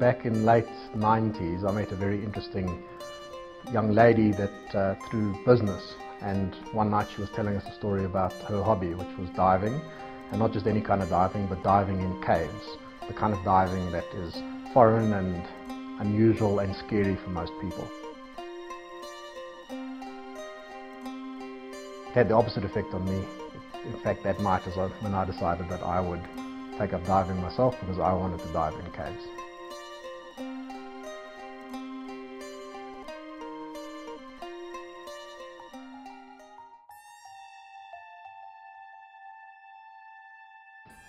back in late 90s, I met a very interesting young lady that through business, and one night she was telling us a story about her hobby, which was diving, and not just any kind of diving, but diving in caves, the kind of diving that is foreign and unusual and scary for most people. It had the opposite effect on me. In fact, that night is when I decided that I would take up diving myself, because I wanted to dive in caves.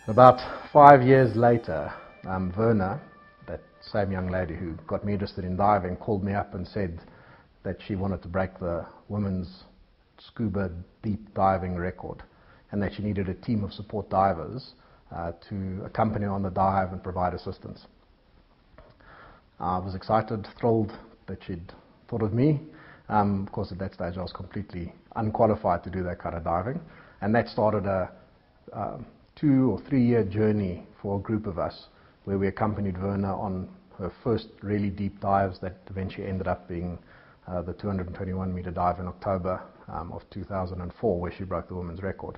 About 5 years later, Verna, that same young lady who got me interested in diving, called me up and said that she wanted to break the women's scuba deep diving record, and that she needed a team of support divers to accompany her on the dive and provide assistance. I was excited, thrilled that she'd thought of me. Of course, at that stage I was completely unqualified to do that kind of diving, and that started a 2 or 3 year journey for a group of us, where we accompanied Verna on her first really deep dives that eventually ended up being the 221 meter dive in October of 2004, where she broke the women's record.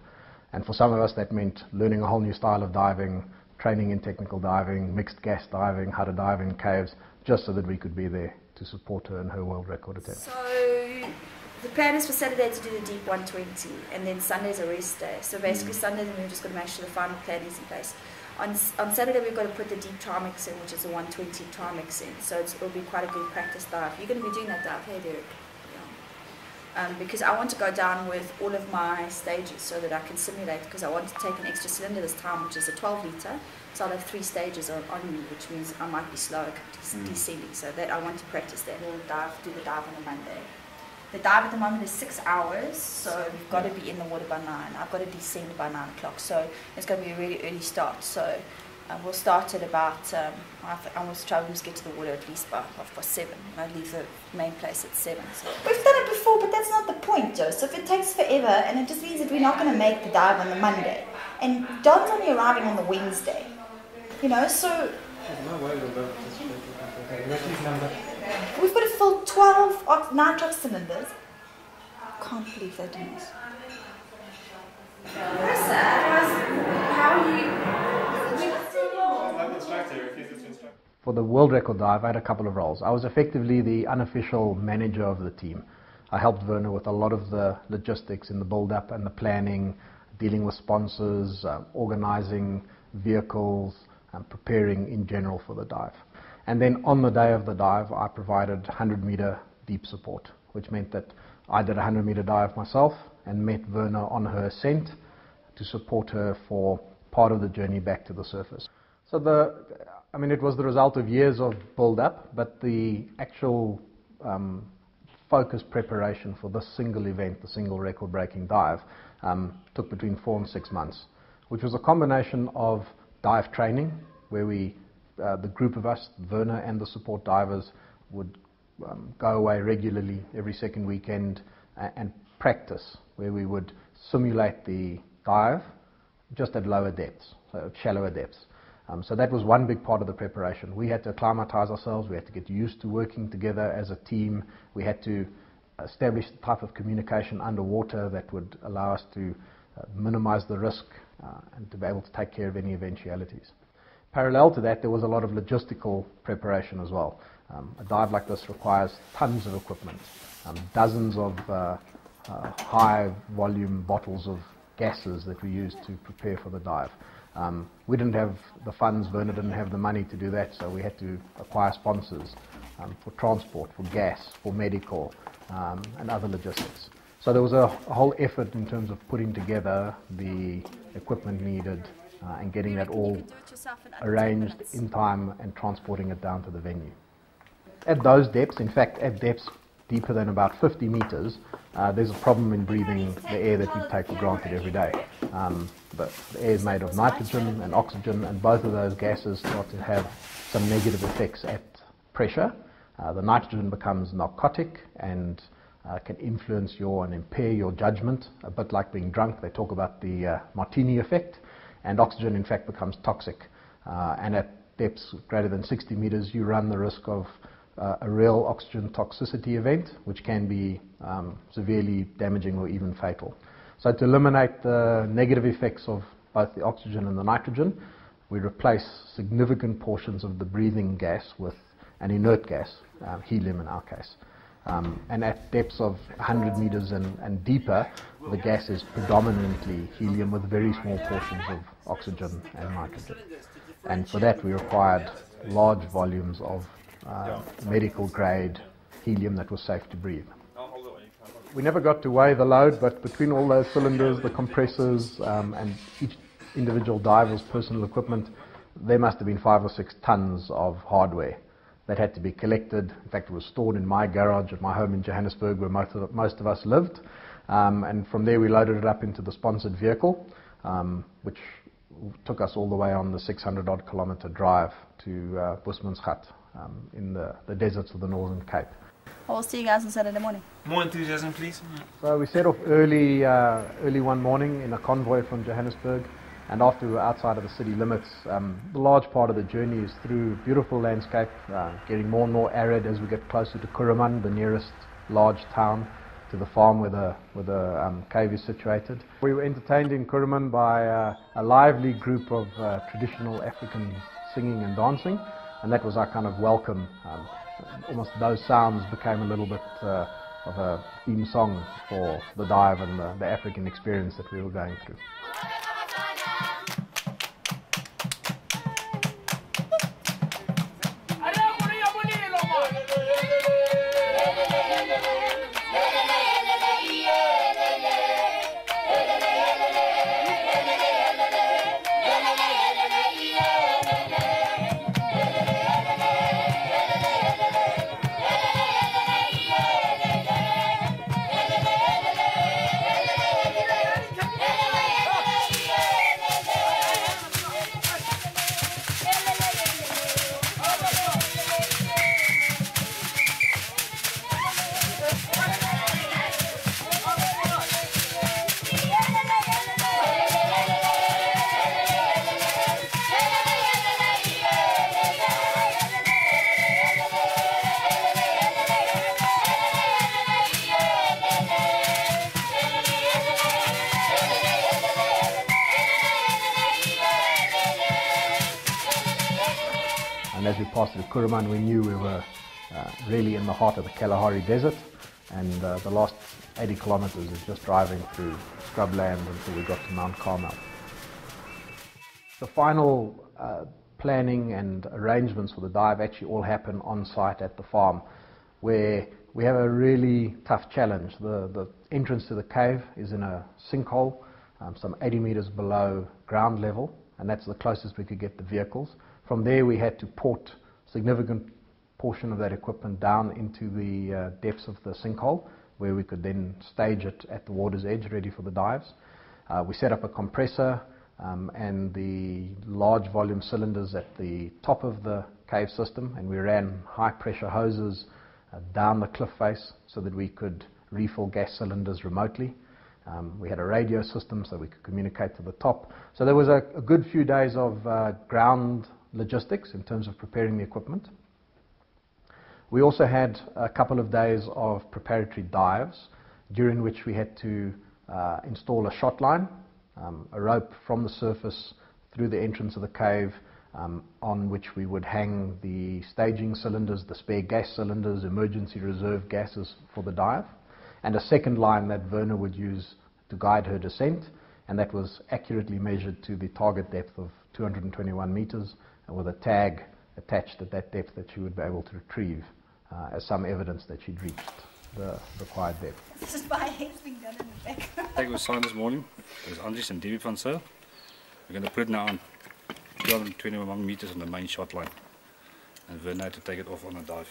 And for some of us that meant learning a whole new style of diving, training in technical diving, mixed gas diving, how to dive in caves, just so that we could be there to support her in her world record attempt. So the plan is for Saturday to do the deep 120, and then Sunday's a rest day. So basically Sunday, then we're just going to make sure the final plan is in place. On Saturday we've got to put the deep trimix in, which is a 120 trimix in. So it'll be quite a good practice dive. You're going to be doing that dive, hey Derek? Yeah. Because I want to go down with all of my stages so that I can simulate, because I want to take an extra cylinder this time, which is a 12 litre. So I'll have 3 stages on me, which means I might be slow descending. So that I want to practice that. We'll do the dive on a Monday. The dive at the moment is 6 hours, so we've got to be in the water by 9. I've got to descend by 9 o'clock, so it's going to be a really early start. So we'll start at about, I will try to get to the water at least by 7, and I leave the main place at 7. So. We've done it before, but that's not the point, Joseph. It takes forever, and it just means that we're not going to make the dive on the Monday. And Don's only arriving on the Wednesday, you know, so... We've got to fill 12 nitrox cylinders. Can't believe they're doing this. How are you? For the world record dive, I had a couple of roles. I was effectively the unofficial manager of the team. I helped Verna with a lot of the logistics in the build-up and the planning, dealing with sponsors, organizing vehicles, and preparing in general for the dive. And then on the day of the dive, I provided 100-meter deep support, which meant that I did a 100-meter dive myself and met Verna on her ascent to support her for part of the journey back to the surface. So it was the result of years of build-up, but the actual focused preparation for this single event, the single record-breaking dive, took between 4 and 6 months, which was a combination of dive training, where the group of us, Verna and the support divers, would go away regularly every second weekend and practice, where we would simulate the dive just at lower depths, so shallower depths. So that was one big part of the preparation. We had to acclimatize ourselves, we had to get used to working together as a team, we had to establish the type of communication underwater that would allow us to minimize the risk and to be able to take care of any eventualities. Parallel to that, there was a lot of logistical preparation as well. A dive like this requires tons of equipment, dozens of high volume bottles of gases that we used to prepare for the dive. We didn't have the funds, Verna didn't have the money to do that, so we had to acquire sponsors for transport, for gas, for medical, and other logistics. So there was a whole effort in terms of putting together the equipment needed and getting that all arranged in time and transporting it down to the venue. At those depths, in fact at depths deeper than about 50 meters, there's a problem in breathing the air that we take for granted every day. The air is made of nitrogen and oxygen, and both of those gases start to have some negative effects at pressure. The nitrogen becomes narcotic and can influence and impair your judgment, a bit like being drunk. They talk about the martini effect. And oxygen, in fact, becomes toxic. And at depths greater than 60 meters, you run the risk of a real oxygen toxicity event, which can be severely damaging or even fatal. So to eliminate the negative effects of both the oxygen and the nitrogen, we replace significant portions of the breathing gas with an inert gas, helium in our case. And at depths of 100 meters and deeper, the gas is predominantly helium with very small portions of oxygen and nitrogen. And for that we required large volumes of medical grade helium that was safe to breathe. We never got to weigh the load, but between all those cylinders, the compressors, and each individual diver's personal equipment, there must have been 5 or 6 tons of hardware that had to be collected. In fact, it was stored in my garage at my home in Johannesburg, where most of us lived. And from there we loaded it up into the sponsored vehicle, which took us all the way on the 600-odd kilometer drive to Bushmansgat in the deserts of the Northern Cape. I'll see you guys on Saturday morning. More enthusiasm, please. So we set off early one morning in a convoy from Johannesburg, and after we were outside of the city limits, the large part of the journey is through beautiful landscape, getting more and more arid as we get closer to Kuruman, the nearest large town, to the farm where the cave is situated. We were entertained in Kuruman by a lively group of traditional African singing and dancing, and that was our kind of welcome. Almost those sounds became a little bit of a theme song for the dive and the African experience that we were going through. And as we passed through Kuruman, we knew we were really in the heart of the Kalahari Desert, and the last 80 kilometers is just driving through scrubland until we got to Mount Carmel. The final planning and arrangements for the dive actually all happen on site at the farm, where we have a really tough challenge. The entrance to the cave is in a sinkhole, some 80 meters below ground level, and that's the closest we could get the vehicles. From there we had to port a significant portion of that equipment down into the depths of the sinkhole, where we could then stage it at the water's edge ready for the dives. We set up a compressor and the large volume cylinders at the top of the cave system, and we ran high pressure hoses down the cliff face so that we could refill gas cylinders remotely. We had a radio system so we could communicate to the top. So there was a good few days of ground logistics in terms of preparing the equipment. We also had a couple of days of preparatory dives, during which we had to install a shot line, a rope from the surface through the entrance of the cave, on which we would hang the staging cylinders, the spare gas cylinders, emergency reserve gases for the dive, and a second line that Verna would use to guide her descent, and that was accurately measured to the target depth of 221 meters, and with a tag attached at that depth that she would be able to retrieve as some evidence that she'd reached the required depth. This is my head's being done in the back. Tag was signed this morning. There's Andries and Debbie van sale. We're going to put it now on 221 meters on the main shot line, and Verna to take it off on a dive.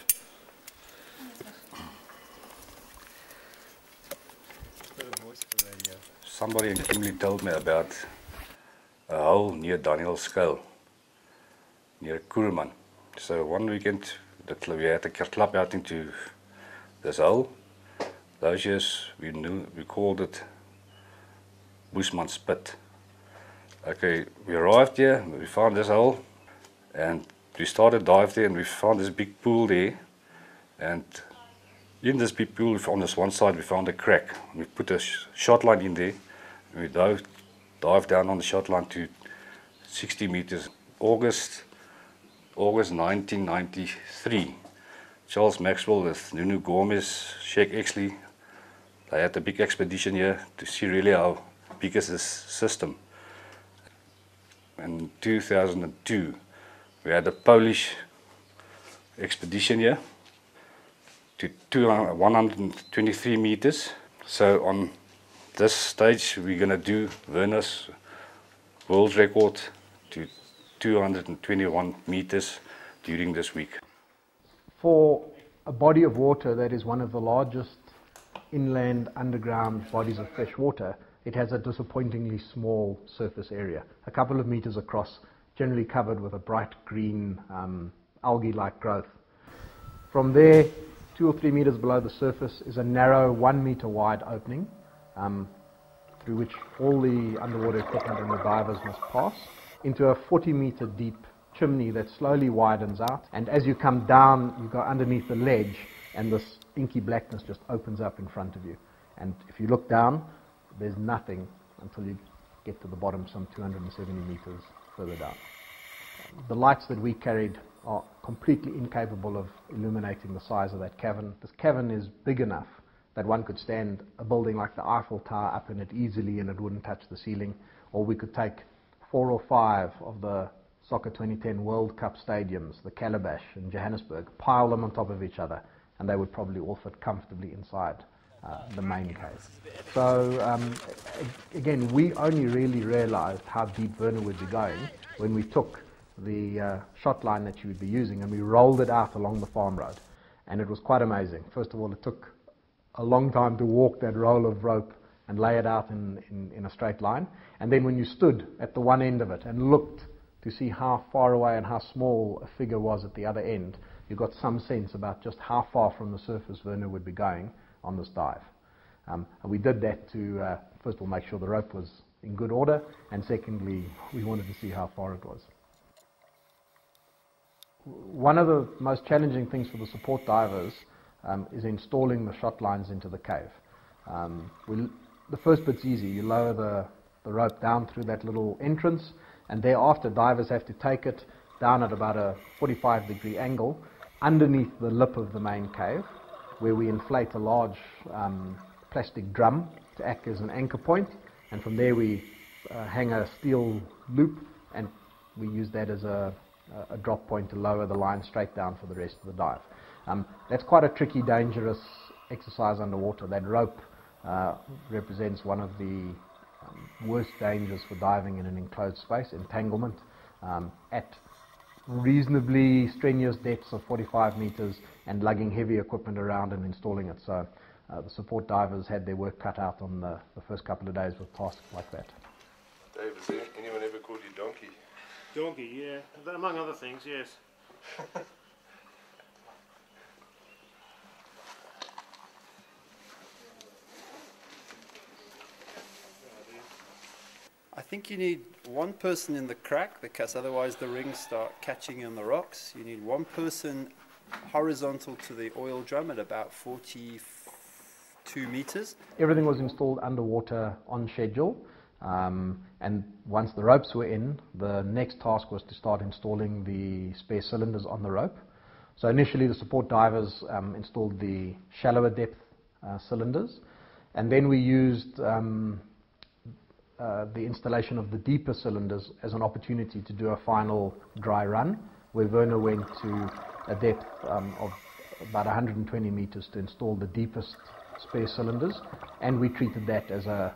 Somebody in Kimberley told me about a hole near Daniel's Skull, near Kuruman. So one weekend we had to klap out into this hole. Those years we called it Bushman's Pit. Okay, we arrived here, we found this hole, And we started dive there, and we found this big pool there. And in this big pool, on this one side, we found a crack. We put a shot line in there, and we dived down on the shot line to 60 meters. August 1993. Charles Maxwell with Nunu Gomez, Sheikh Exley, they had a big expedition here to see really how big is this system. In 2002, we had a Polish expedition here to 123 meters. So on this stage, we're going to do Werner's world record to 221 meters during this week. For a body of water that is one of the largest inland underground bodies of fresh water, it has a disappointingly small surface area, a couple of meters across, generally covered with a bright green algae-like growth. From there, 2 or 3 meters below the surface is a narrow 1 meter wide opening through which all the underwater equipment and the divers must pass, into a 40 meter deep chimney that slowly widens out, and as you come down you go underneath the ledge and this inky blackness just opens up in front of you, and if you look down there's nothing until you get to the bottom some 270 meters further down. The lights that we carried are completely incapable of illuminating the size of that cavern. This cavern is big enough that one could stand a building like the Eiffel Tower up in it easily and it wouldn't touch the ceiling, or we could take 4 or 5 of the Soccer 2010 World Cup stadiums, the Calabash in Johannesburg, pile them on top of each other, and they would probably all fit comfortably inside the main cave. So again, we only really realized how deep Werner would be going when we took the shot line that you would be using and we rolled it out along the farm road. And it was quite amazing. First of all, it took a long time to walk that roll of rope and lay it out in a straight line. And then when you stood at the one end of it and looked to see how far away and how small a figure was at the other end, you got some sense about just how far from the surface Werner would be going on this dive. And we did that to, first of all, make sure the rope was in good order, and secondly, we wanted to see how far it was. One of the most challenging things for the support divers is installing the shot lines into the cave. The first bit's easy. You lower the rope down through that little entrance, and thereafter divers have to take it down at about a 45-degree angle underneath the lip of the main cave, where we inflate a large plastic drum to act as an anchor point, and from there we hang a steel loop, and we use that as a drop point to lower the line straight down for the rest of the dive. That's quite a tricky, dangerous exercise underwater. That rope represents one of the worst dangers for diving in an enclosed space, entanglement, at reasonably strenuous depths of 45 meters and lugging heavy equipment around and installing it. So the support divers had their work cut out on the first couple of days with tasks like that. Dave, has anyone ever called you Donkey? Donkey, yeah. Among other things, yes. I think you need one person in the crack because otherwise the rings start catching in the rocks. You need one person horizontal to the oil drum at about 42 meters. Everything was installed underwater on schedule, and once the ropes were in, the next task was to start installing the spare cylinders on the rope. So initially the support divers installed the shallower depth cylinders, and then we used the installation of the deeper cylinders as an opportunity to do a final dry run, where Werner went to a depth of about 120 meters to install the deepest spare cylinders, and we treated that as a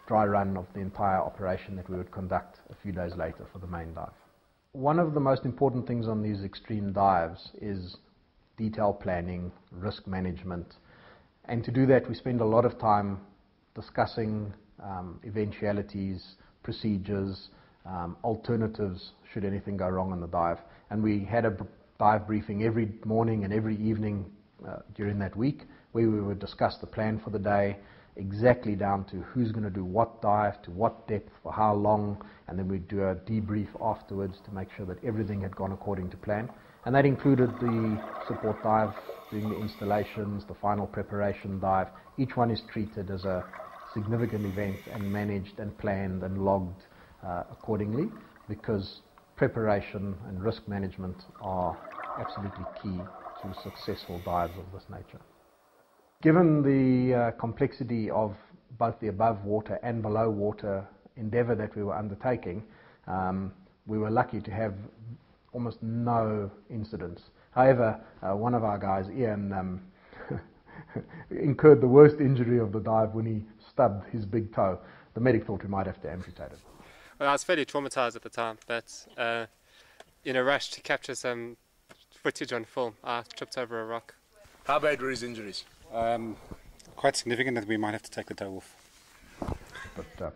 dry run of the entire operation that we would conduct a few days later for the main dive. One of the most important things on these extreme dives is detailed planning, risk management, and to do that we spend a lot of time discussing eventualities, procedures, alternatives should anything go wrong on the dive. And we had a dive briefing every morning and every evening during that week, where we would discuss the plan for the day exactly down to who's going to do what dive, to what depth, for how long, and then we'd do a debrief afterwards to make sure that everything had gone according to plan. And that included the support dive, doing the installations, the final preparation dive. Each one is treated as a significant event and managed and planned and logged accordingly, because preparation and risk management are absolutely key to successful dives of this nature. Given the complexity of both the above water and below water endeavour that we were undertaking, we were lucky to have almost no incidents. However, one of our guys, Ian, incurred the worst injury of the dive when he stubbed his big toe. The medic thought we might have to amputate it. Well, I was fairly traumatised at the time, but in a rush to capture some footage on film, I tripped over a rock. How bad were his injuries? Quite significant that we might have to take the toe off. But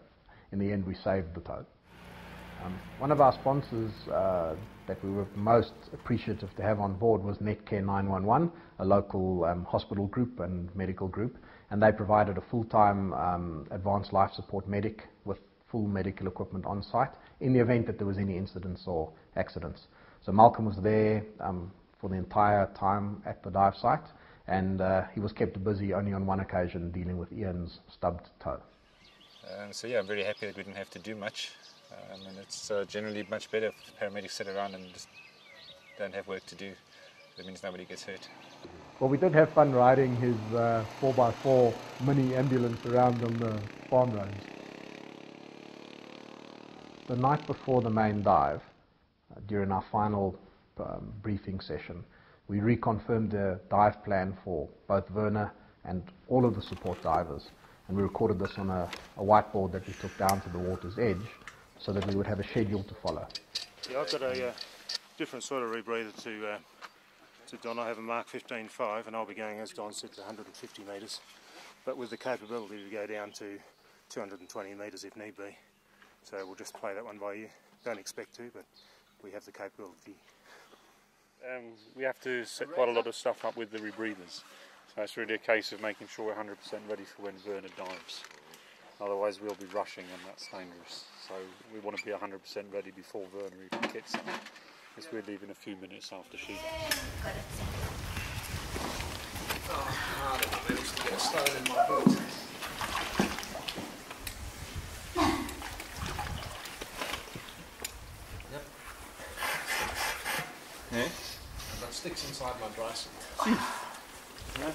in the end, we saved the toe. One of our sponsors that we were most appreciative to have on board was Netcare 911, a local hospital group and medical group, and they provided a full-time advanced life support medic with full medical equipment on site in the event that there was any incidents or accidents. So Malcolm was there for the entire time at the dive site, and he was kept busy only on one occasion dealing with Ian's stubbed toe. So yeah, I'm very happy that we didn't have to do much. And it's generally much better if paramedics sit around and just don't have work to do. That means nobody gets hurt. Well, we did have fun riding his 4x4 mini ambulance around on the farm roads. The night before the main dive, during our final briefing session, we reconfirmed the dive plan for both Werner and all of the support divers, and we recorded this on a whiteboard that we took down to the water's edge so that we would have a schedule to follow. Yeah, I've got a different sort of rebreather to Don. I have a Mark 15.5 and I'll be going, as Don said, to 150 metres, but with the capability to go down to 220 metres if need be. So we'll just play that one by ear. Don't expect to, but we have the capability. We have to set quite a lot of stuff up with the rebreathers. So it's really a case of making sure we're 100% ready for when Werner dives. Otherwise we'll be rushing and that's dangerous. So we want to be 100% ready before Werner even gets up. Because we're leaving a few minutes after she does. Oh, I managed to get a stone in my boot. Yeah? I've got sticks inside my dry suit. Yeah.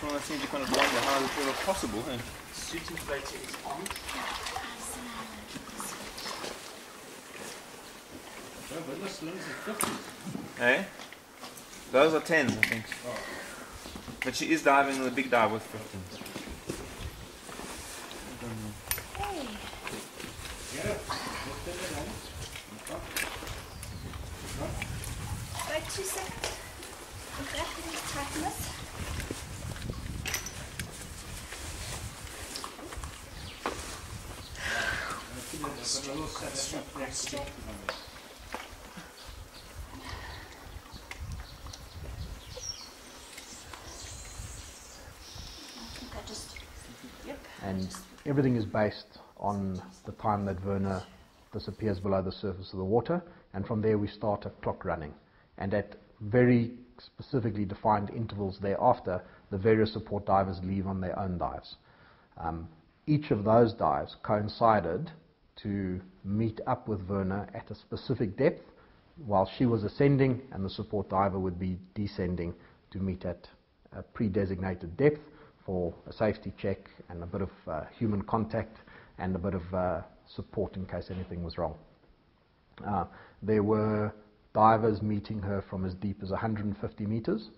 Well, that seems to kind of wonder how it was possible. Eh? Suit inflator is on. Eh? Those are 10s, I think. Oh. But she is diving the big dive with 15s. Hey. Wait 2 seconds. Exactly these tightness. And everything is based on the time that Werner disappears below the surface of the water, and from there we start a clock running. And at very specifically defined intervals thereafter, the various support divers leave on their own dives. Each of those dives coincided to meet up with Werner at a specific depth while she was ascending, and the support diver would be descending to meet at a pre-designated depth for a safety check and a bit of human contact and a bit of support in case anything was wrong. There were divers meeting her from as deep as 150 meters,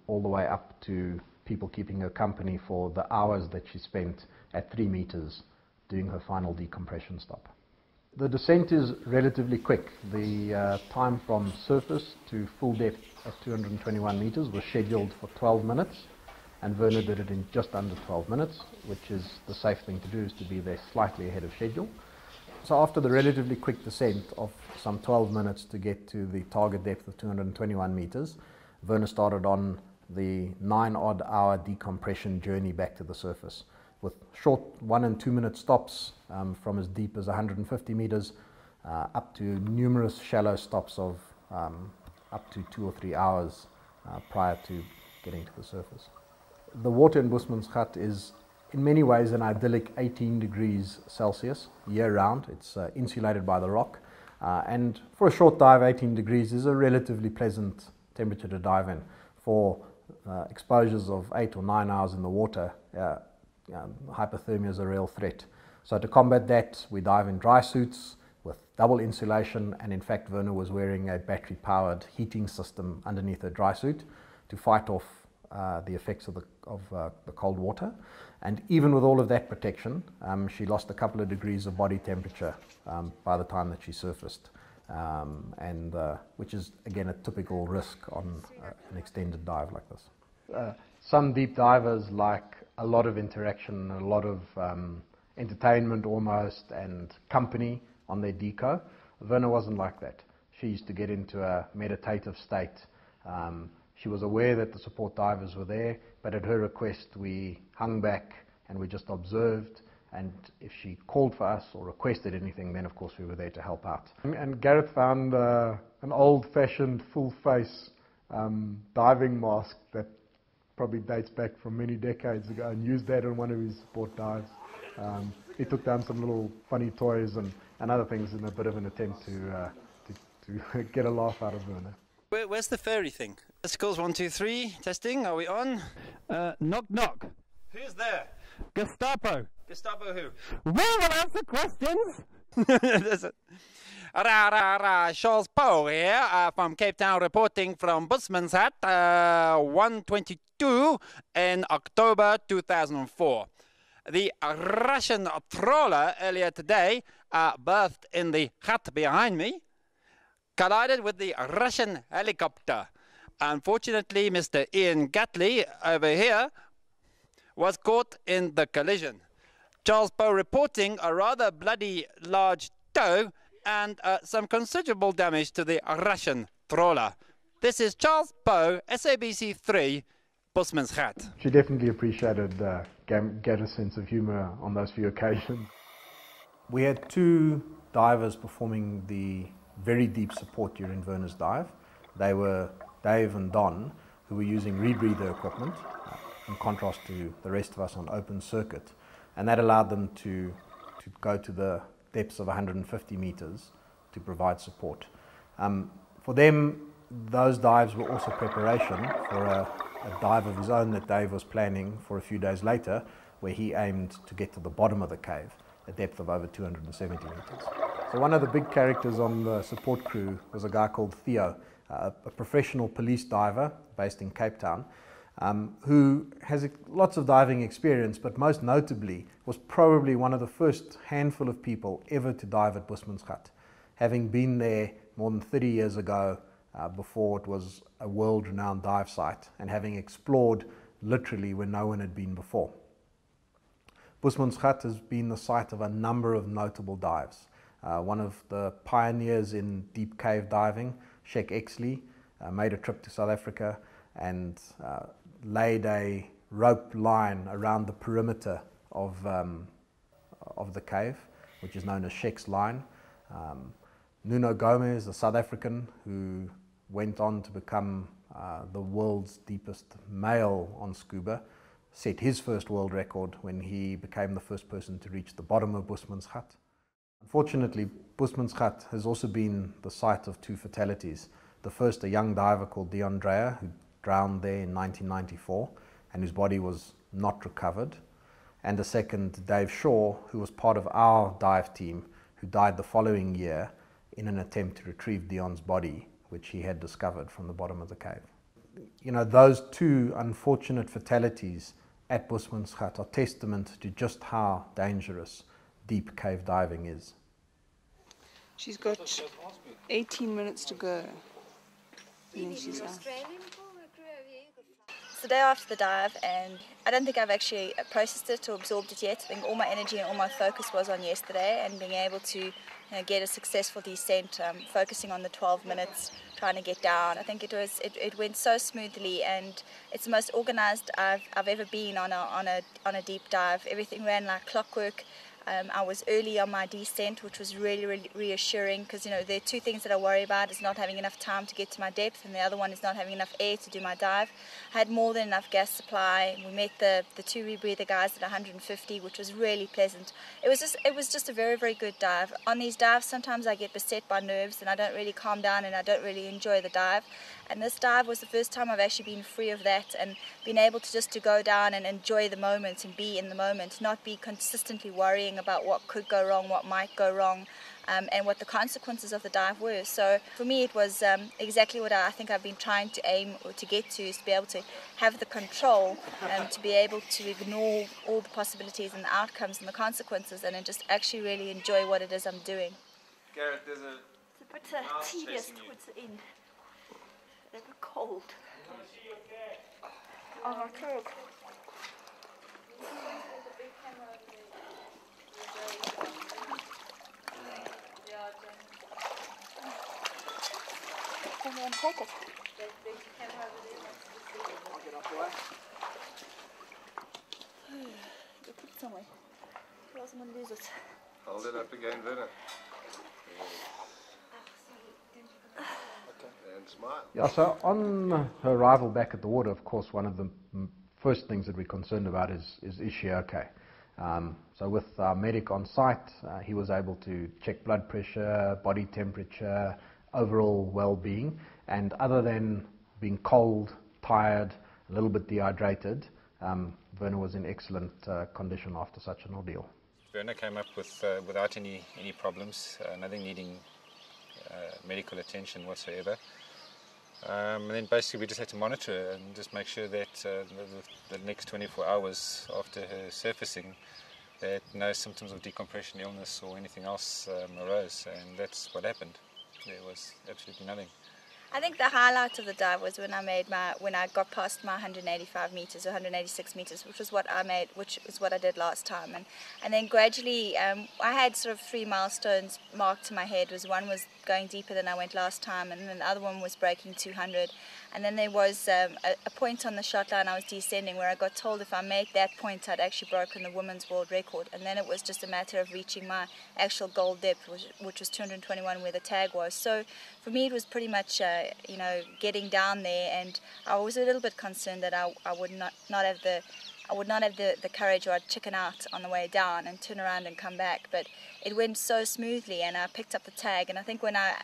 all the way up to people keeping her company for the hours that she spent at 3 meters doing her final decompression stop. The descent is relatively quick. The time from surface to full depth of 221 meters was scheduled for 12 minutes, and Werner did it in just under 12 minutes, which is the safe thing to do, is to be there slightly ahead of schedule. So after the relatively quick descent of some 12 minutes to get to the target depth of 221 meters, Werner started on the 9-odd-hour decompression journey back to the surface, with short 1 and 2 minute stops from as deep as 150 meters up to numerous shallow stops of up to 2 or 3 hours prior to getting to the surface. The water in Bushmansgat is in many ways an idyllic 18 degrees Celsius year round. It's insulated by the rock, and for a short dive 18 degrees is a relatively pleasant temperature to dive in. For exposures of 8 or 9 hours in the water, hypothermia is a real threat. So to combat that, we dive in dry suits with double insulation, and in fact Werner was wearing a battery powered heating system underneath her dry suit to fight off the effects of the cold water. And even with all of that protection, she lost a couple of degrees of body temperature by the time that she surfaced, which is again a typical risk on an extended dive like this. Some deep divers like a lot of interaction, a lot of entertainment almost, and company on their deco. Werner wasn't like that. She used to get into a meditative state. She was aware that the support divers were there, but at her request we hung back and we just observed, and if she called for us or requested anything, then of course we were there to help out. And Gareth found an old-fashioned full-face diving mask that probably dates back from many decades ago, and used that on one of his support dives. He took down some little funny toys and other things in a bit of an attempt to get a laugh out of Werner. Where's the fairy thing? Testicles, 1, 2, 3. Testing. Are we on? Knock, knock. Who's there? Gestapo. Gestapo who? We will answer questions. Charles Poe here from Cape Town, reporting from Bushmansgat, 1:22 in October 2004. The Russian trawler earlier today, berthed in the hut behind me, collided with the Russian helicopter. Unfortunately, Mr. Ian Gatley over here was caught in the collision. Charles Poe reporting a rather bloody large tow and some considerable damage to the Russian trawler. This is Charles Poe, SABC 3, Bushmansgat. She definitely appreciated Gareth's sense of humour on those few occasions. We had 2 divers performing the very deep support during Werner's dive. They were Dave and Don, who were using rebreather equipment, in contrast to the rest of us on open circuit, and that allowed them to go to the depths of 150 meters to provide support. For them, those dives were also preparation for a dive of his own that Dave was planning for a few days later, where he aimed to get to the bottom of the cave, a depth of over 270 meters. So one of the big characters on the support crew was a guy called Theo, a professional police diver based in Cape Town, who has lots of diving experience, but most notably was probably one of the first handful of people ever to dive at Bushmansgat, having been there more than 30 years ago, before it was a world-renowned dive site, and having explored literally where no one had been before. Bushmansgat has been the site of a number of notable dives. One of the pioneers in deep cave diving, Sheikh Exley, made a trip to South Africa and laid a rope line around the perimeter of the cave, which is known as Sheikh's Line. Nuno Gomez, a South African who went on to become the world's deepest male on scuba, set his first world record when he became the first person to reach the bottom of Bushmansgat. Unfortunately, Bushmansgat has also been the site of 2 fatalities. The first, a young diver called Dion Dreyer, who drowned there in 1994 and whose body was not recovered. And the second, Dave Shaw, who was part of our dive team, who died the following year in an attempt to retrieve Dion's body, which he had discovered from the bottom of the cave. You know, those 2 unfortunate fatalities at Bushmansgat are testament to just how dangerous deep cave diving is. She's got 18 minutes to go. And then she's out. It's the day after the dive, and I don't think I've actually processed it or absorbed it yet. I think all my energy and all my focus was on yesterday and being able to get a successful descent, focusing on the 12 minutes, trying to get down. I think it went so smoothly, and it's the most organised I've ever been on a deep dive. Everything ran like clockwork. I was early on my descent, which was really, really reassuring, because there are two things that I worry about: is not having enough time to get to my depth, and the other one is not having enough air to do my dive. I had more than enough gas supply. We met the two rebreather guys at 150, which was really pleasant. It was just a very, very good dive. On these dives, sometimes I get beset by nerves and I don't really calm down and I don't really enjoy the dive. And this dive was the first time I've actually been free of that and been able to go down and enjoy the moment and be in the moment, not be consistently worrying about what could go wrong, what might go wrong, and what the consequences of the dive were. So for me it was exactly what I think I've been trying to aim or to get to, is to be able to have the control and to be able to ignore all the possibilities and the outcomes and the consequences, and then just actually really enjoy what it is I'm doing. Gareth, there's a It's a bit tedious towards the end. A bit cold. Oh, my throat. Can you unpack it? I'll get off the way. You put it somewhere. I wasn't going to lose it. Hold it up again, Werner. And smile. Yeah, so on her arrival back at the water, of course, one of the first things that we're concerned about is she okay? So with our medic on site, he was able to check blood pressure, body temperature, overall well-being, and other than being cold, tired, a little bit dehydrated, Werner was in excellent condition after such an ordeal. Werner came up without any problems, nothing needing medical attention whatsoever. And then basically we just had to monitor her and just make sure that the next 24 hours after her surfacing, that no symptoms of decompression, illness or anything else arose, and that's what happened. There was absolutely nothing. I think the highlight of the dive was when I got past my 185 meters or 186 meters, which is what I did last time, and then gradually I had sort of 3 milestones marked in my head. One was going deeper than I went last time, and then the other one was breaking 200, and then there was a point on the shot line I was descending where I got told if I made that point I'd actually broken the women's world record, and then it was just a matter of reaching my actual goal depth, which was 221 where the tag was. So for me it was pretty much getting down there, and I was a little bit concerned that I would not have the courage, or I'd chicken out on the way down and turn around and come back. But it went so smoothly, and I picked up the tag, and I think when I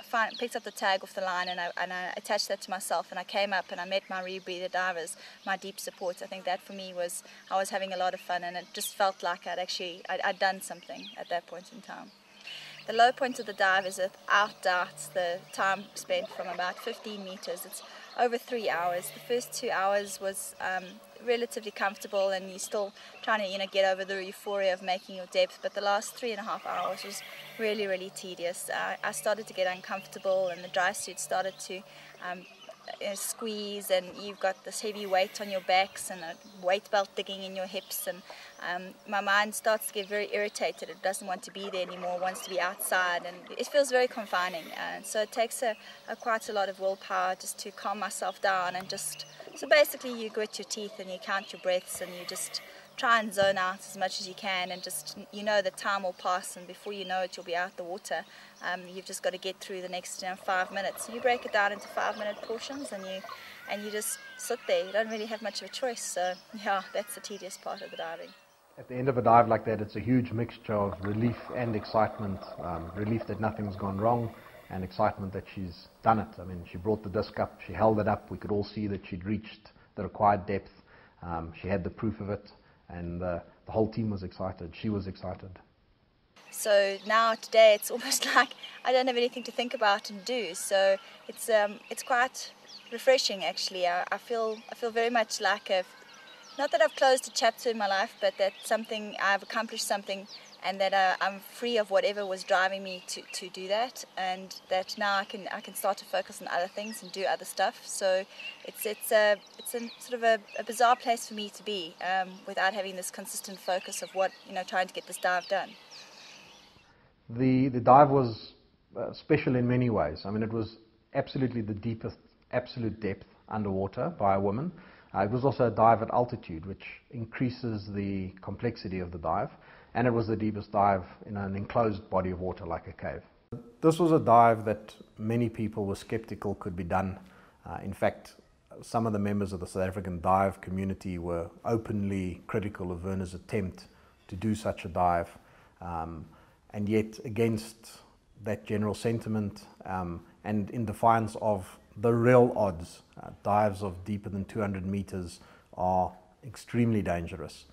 picked up the tag off the line and I attached that to myself and I came up and I met my rebreather divers, my deep supports, I think that for me was, I was having a lot of fun, and it just felt like I'd done something at that point in time. The low point of the dive is without doubt the time spent from about 15 meters. It's over 3 hours. The first 2 hours was relatively comfortable, and you're still trying to get over the euphoria of making your depth, but the last 3.5 hours was really, really tedious. I started to get uncomfortable, and the dry suit started to squeeze, and you've got this heavy weight on your backs and a weight belt digging in your hips, and my mind starts to get very irritated. It doesn't want to be there anymore, it wants to be outside, and it feels very confining, and so it takes quite a lot of willpower just to calm myself down, and so basically you grit your teeth and you count your breaths and you just try and zone out as much as you can, and just that time will pass, and before you know it you'll be out the water. You've just got to get through the next 5 minutes. So you break it down into 5-minute portions, and you just sit there. You don't really have much of a choice. So yeah, that's the tedious part of the diving. At the end of a dive like that, it's a huge mixture of relief and excitement. Relief that nothing's gone wrong, and excitement that she's done it. I mean, she brought the disc up, she held it up, we could all see that she'd reached the required depth. She had the proof of it, and the whole team was excited. She was excited. So now today it's almost like I don't have anything to think about and do. So it's quite refreshing actually. I feel very much like not that I've closed a chapter in my life, but that I've accomplished something, and that I'm free of whatever was driving me to do that, and that now I can start to focus on other things and do other stuff. So it's a sort of a bizarre place for me to be, without having this consistent focus of trying to get this dive done. The dive was special in many ways. I mean, it was absolutely the deepest absolute depth underwater by a woman. It was also a dive at altitude, which increases the complexity of the dive, and it was the deepest dive in an enclosed body of water like a cave. This was a dive that many people were skeptical could be done. In fact, some of the members of the South African dive community were openly critical of Werner's attempt to do such a dive, and yet against that general sentiment and in defiance of the real odds, dives of deeper than 200 meters are extremely dangerous.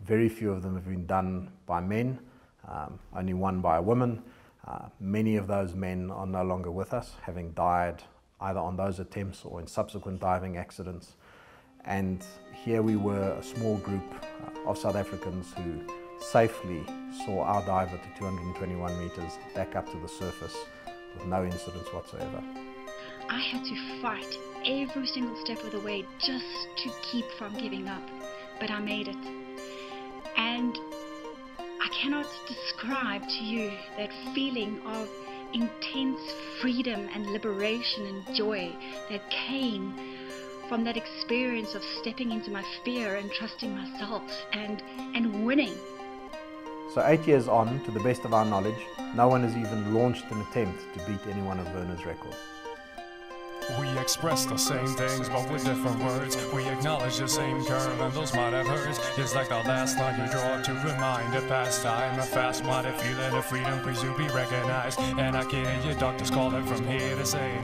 Very few of them have been done by men, only one by a woman. Many of those men are no longer with us, having died either on those attempts or in subsequent diving accidents. And here we were, a small group of South Africans who safely saw our diver to 221 meters back up to the surface with no incidents whatsoever. I had to fight every single step of the way just to keep from giving up, but I made it. And I cannot describe to you that feeling of intense freedom and liberation and joy that came from that experience of stepping into my fear and trusting myself and winning. So 8 years on, to the best of our knowledge, no one has even launched an attempt to beat any one of Werner's records. We express the same things, but with different words. We acknowledge the same curve, and those might have hurt. It's like the last line you draw to remind a past time. A fast-minded feeling of freedom, please to be recognized. And I can hear your doctors calling from here to say